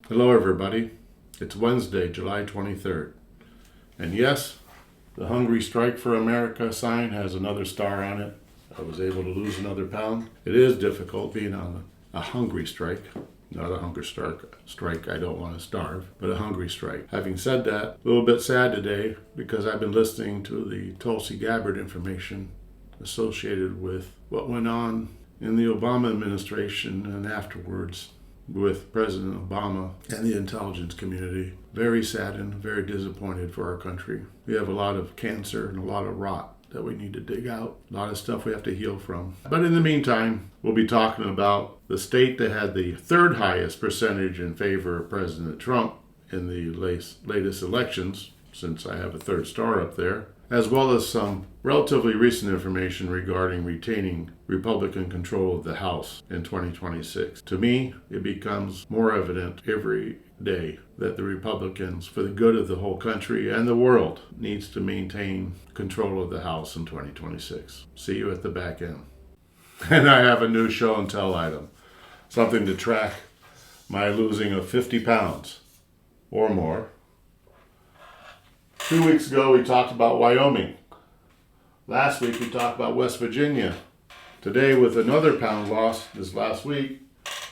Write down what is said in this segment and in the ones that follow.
Hello everybody, it's Wednesday, July 23rd. And yes, the Hungry Strike for America sign has another star on it. I was able to lose another pound. It is difficult being on a hungry strike, not a hunger strike, I don't want to starve, but a hungry strike. Having said that, a little bit sad today because I've been listening to the Tulsi Gabbard information associated with what went on in the Obama administration and afterwards with President Obama and the intelligence community. Very saddened, very disappointed for our country. We have a lot of cancer and a lot of rot that we need to dig out. A lot of stuff we have to heal from. But in the meantime, we'll be talking about the state that had the third highest percentage in favor of President Trump in the latest elections, since I have a third star up there, as well as some relatively recent information regarding retaining Republican control of the House in 2026. To me, it becomes more evident every day that the Republicans, for the good of the whole country and the world, needs to maintain control of the House in 2026. See you at the back end. And I have a new show and tell item, something to track my losing of 50 pounds or more. 2 weeks ago, we talked about Wyoming. Last week, we talked about West Virginia. Today, with another pound loss this last week,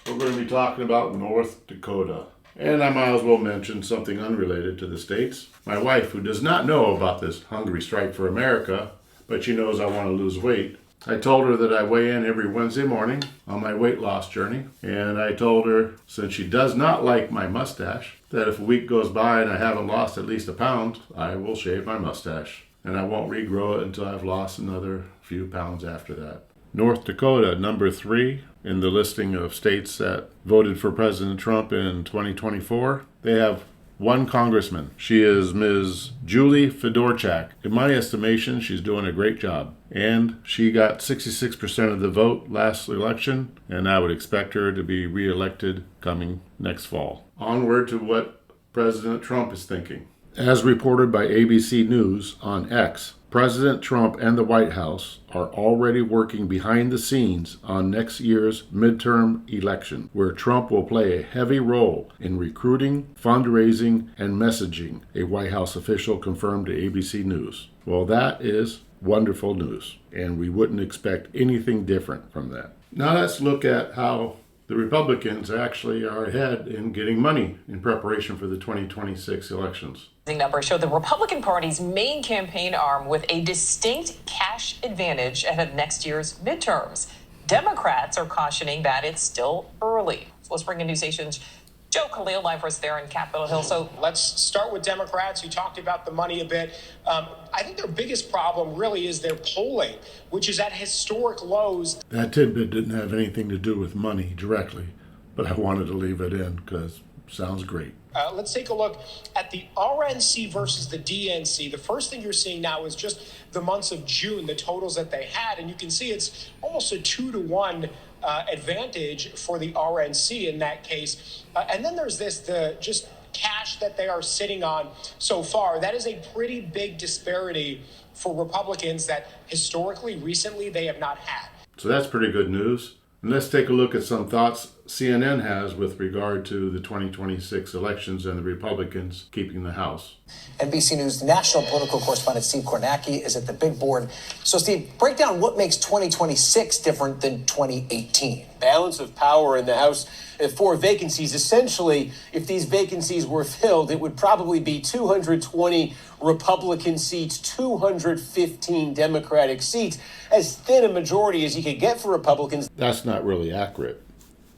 we're going to be talking about North Dakota. And I might as well mention something unrelated to the states. My wife, who does not know about this Hungry Strike for America, but she knows I want to lose weight, I told her that I weigh in every Wednesday morning on my weight loss journey. And I told her, since she does not like my mustache, that if a week goes by and I haven't lost at least a pound, I will shave my mustache. And I won't regrow it until I've lost another few pounds after that. North Dakota, number 3 in the listing of states that voted for President Trump in 2024. They have one congressman. She is Ms. Julie Fedorchak. In my estimation, she's doing a great job. And she got 66% of the vote last election, and I would expect her to be reelected coming next fall. Onward to what President Trump is thinking. As reported by ABC News on X, President Trump and the White House are already working behind the scenes on next year's midterm election, where Trump will play a heavy role in recruiting, fundraising, and messaging, a White House official confirmed to ABC News. Well, that is wonderful news, and we wouldn't expect anything different from that. Now let's look at how the Republicans actually are ahead in getting money in preparation for the 2026 elections. Numbers show the Republican Party's main campaign arm with a distinct cash advantage ahead of next year's midterms. Democrats are cautioning that it's still early. So let's bring in NewsNation's Joe Khalil live for us there in Capitol Hill. So let's start with Democrats. You talked about the money a bit. I think their biggest problem really is their polling, which is at historic lows. That tidbit didn't have anything to do with money directly, but I wanted to leave it in because it sounds great. Let's take a look at the RNC versus the DNC. The first thing you're seeing now is just the months of June, the totals that they had. And you can see it's almost a 2-to-1 advantage for the RNC in that case. And then there's the just cash that they are sitting on so far. That is a pretty big disparity for Republicans that historically, recently, they have not had. So that's pretty good news. And let's take a look at some thoughts CNN has with regard to the 2026 elections and the Republicans keeping the House. NBC News national political correspondent Steve Kornacki is at the big board. So, Steve, break down what makes 2026 different than 2018. Balance of power in the House. 4 vacancies. Essentially, if these vacancies were filled, it would probably be 220 Republican seats, 215 Democratic seats, as thin a majority as you could get for Republicans. That's not really accurate.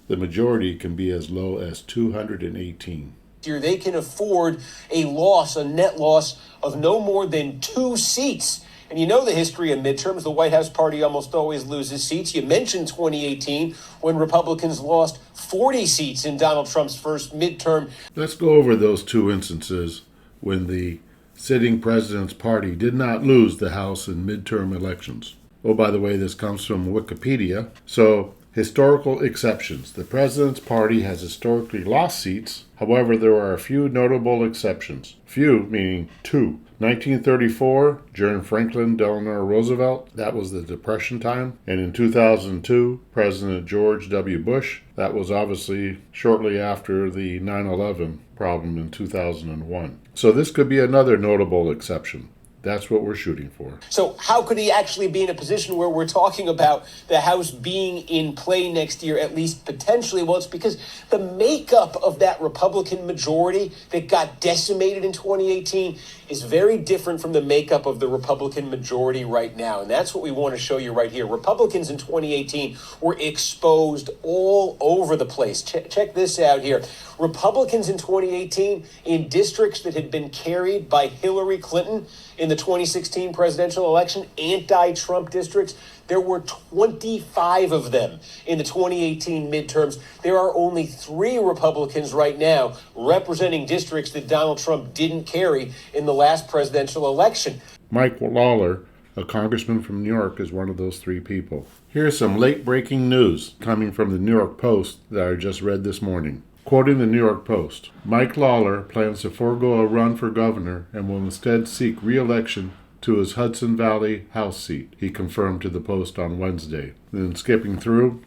The majority can be as low as 218. They can afford a net loss of no more than 2 seats. And you know the history of midterms. The White House party almost always loses seats. You mentioned 2018 when Republicans lost 40 seats in Donald Trump's first midterm. Let's go over those 2 instances when the sitting president's party did not lose the House in midterm elections. Oh, by the way, this comes from Wikipedia. So, historical exceptions. The president's party has historically lost seats. However, there are a few notable exceptions. Few, meaning 2. 1934, during Franklin Delano Roosevelt, that was the Depression time. And in 2002, President George W. Bush, that was obviously shortly after the 9/11 problem in 2001. So this could be another notable exception. That's what we're shooting for. So how could he actually be in a position where we're talking about the House being in play next year, at least potentially? Well, it's because the makeup of that Republican majority that got decimated in 2018 is very different from the makeup of the Republican majority right now. And that's what we want to show you right here. Republicans in 2018 were exposed all over the place. Check this out here. Republicans in 2018 in districts that had been carried by Hillary Clinton in the 2016 presidential election, anti-Trump districts, there were 25 of them in the 2018 midterms. There are only 3 Republicans right now representing districts that Donald Trump didn't carry in the last presidential election. Mike Lawler, a congressman from New York, is one of those 3 people. Here's some late-breaking news coming from the New York Post that I just read this morning. Quoting the New York Post, Mike Lawler plans to forego a run for governor and will instead seek re-election to his Hudson Valley House seat, he confirmed to the Post on Wednesday. Then skipping through,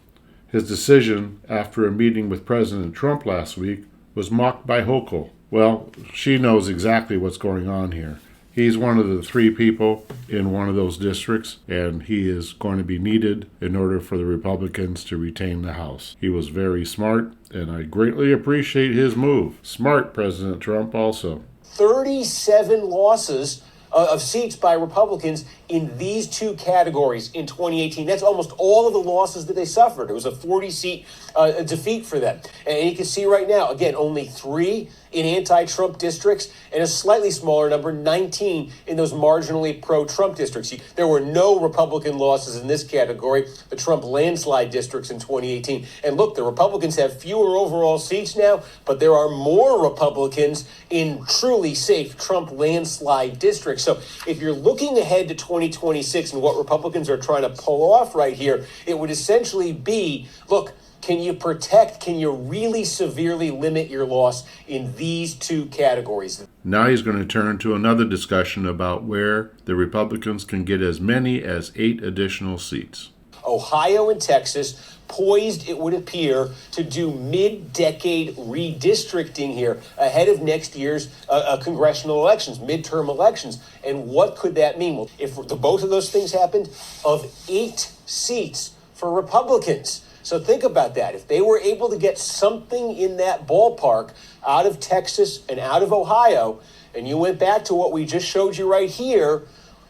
his decision after a meeting with President Trump last week was mocked by Hochul. Well, she knows exactly what's going on here. He's one of the 3 people in one of those districts, and he is going to be needed in order for the Republicans to retain the House. He was very smart, and I greatly appreciate his move. Smart, President Trump, also. 37 losses of seats by Republicans in these 2 categories in 2018. That's almost all of the losses that they suffered. It was a 40-seat defeat for them. And you can see right now, again, only 3 in anti-Trump districts and a slightly smaller number, 19 in those marginally pro-Trump districts. There were no Republican losses in this category, the Trump landslide districts in 2018. And look, the Republicans have fewer overall seats now, but there are more Republicans in truly safe Trump landslide districts. So if you're looking ahead to 2026 and what Republicans are trying to pull off right here, it would essentially be, look, can you really severely limit your loss in these 2 categories? Now he's going to turn to another discussion about where the Republicans can get as many as 8 additional seats. Ohio and Texas poised, it would appear, to do mid-decade redistricting here ahead of next year's congressional elections, midterm elections. And what could that mean? Well, if both of those things happened, of 8 seats for Republicans. So think about that. If they were able to get something in that ballpark out of Texas and out of Ohio, and you went back to what we just showed you right here,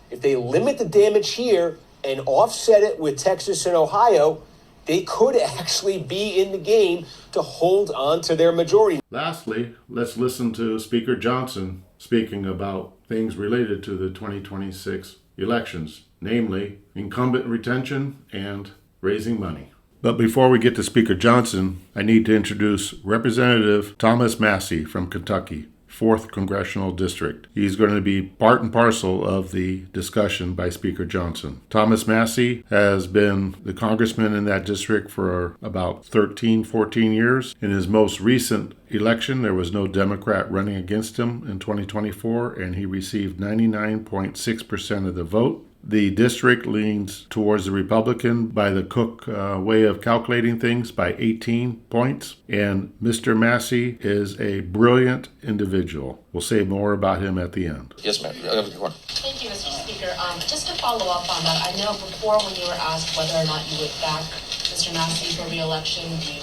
if they limit the damage here and offset it with Texas and Ohio, they could actually be in the game to hold on to their majority. Lastly, let's listen to Speaker Johnson speaking about things related to the 2026 elections, namely incumbent retention and raising money. But before we get to Speaker Johnson, I need to introduce Representative Thomas Massie from Kentucky, 4th Congressional District. He's going to be part and parcel of the discussion by Speaker Johnson. Thomas Massie has been the congressman in that district for about 13, 14 years. In his most recent election, there was no Democrat running against him in 2024, and he received 99.6% of the vote. The district leans towards the Republican by the Cook way of calculating things by 18 points. And Mr. Massie is a brilliant individual. We'll say more about him at the end. Yes, ma'am. Thank you, Mr. Speaker. Just to follow up on that, I know before when you were asked whether or not you would back Mr. Massie for re-election, you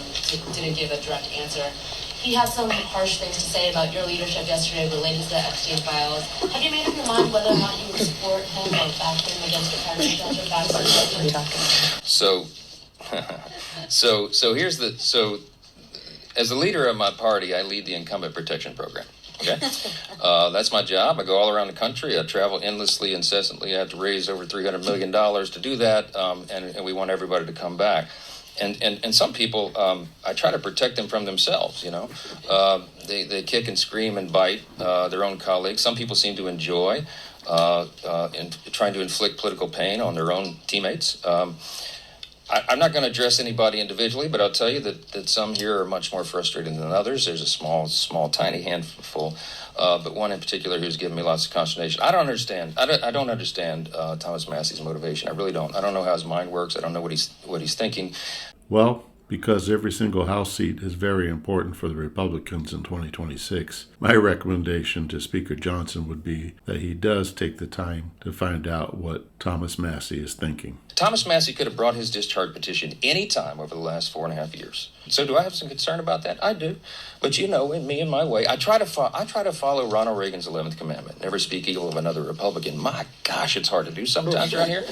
didn't give a direct answer. He has some harsh things to say about your leadership yesterday related to the Epstein files. Have you made up your mind whether or not you would support him or back him against your parents' judge back? So here's as the leader of my party, I lead the incumbent protection program. Okay, that's my job. I go all around the country. I travel endlessly, incessantly. I have to raise over $300 million to do that, and we want everybody to come back. And some people, I try to protect them from themselves, you know. They kick and scream and bite their own colleagues. Some people seem to enjoy in trying to inflict political pain on their own teammates. I'm not going to address anybody individually, but I'll tell you that some here are much more frustrated than others. There's a small, tiny handful, but one in particular who's given me lots of consternation. I don't understand. I don't understand Thomas Massie's motivation. I really don't. I don't know how his mind works. I don't know what he's thinking. Well, because every single House seat is very important for the Republicans in 2026, my recommendation to Speaker Johnson would be that he does take the time to find out what Thomas Massie is thinking. Thomas Massie could have brought his discharge petition any time over the last 4.5 years. So do I have some concern about that? I do. But you know, in me and my way, I try to follow Ronald Reagan's 11th commandment. Never speak evil of another Republican. My gosh, it's hard to do sometimes around here.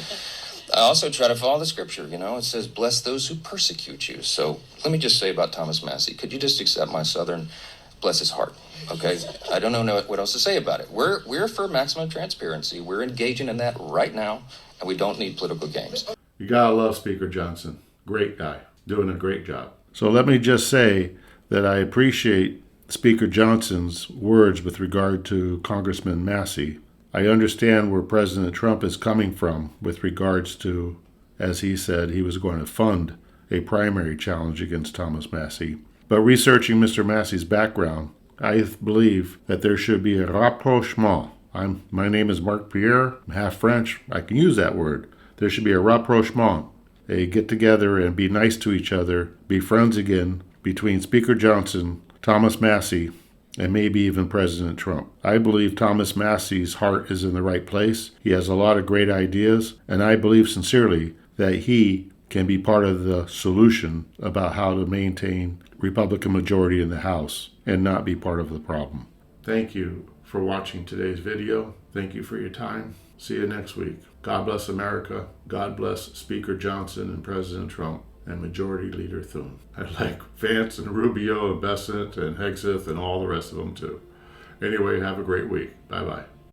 I also try to follow the scripture. You know, it says, bless those who persecute you. So let me just say about Thomas Massie, could you just accept my Southern, bless his heart? Okay, I don't know what else to say about it. We're for maximum transparency. We're engaging in that right now, and we don't need political games. You gotta love Speaker Johnson. Great guy, doing a great job. So let me just say that I appreciate Speaker Johnson's words with regard to Congressman Massie. I understand where President Trump is coming from with regards to, as he said, he was going to fund a primary challenge against Thomas Massie. But researching Mr. Massie's background, I believe that there should be a rapprochement. My name is Mark Pierre. I'm half French. I can use that word. There should be a rapprochement, a get together and be nice to each other, be friends again between Speaker Johnson, Thomas Massie, and maybe even President Trump. I believe Thomas Massie's heart is in the right place. He has a lot of great ideas, and I believe sincerely that he can be part of the solution about how to maintain Republican majority in the House and not be part of the problem. Thank you for watching today's video. Thank you for your time. See you next week. God bless America. God bless Speaker Johnson and President Trump and Majority Leader Thune. I like Vance and Rubio and Bessent and Hegseth and all the rest of them too. Anyway, have a great week. Bye-bye.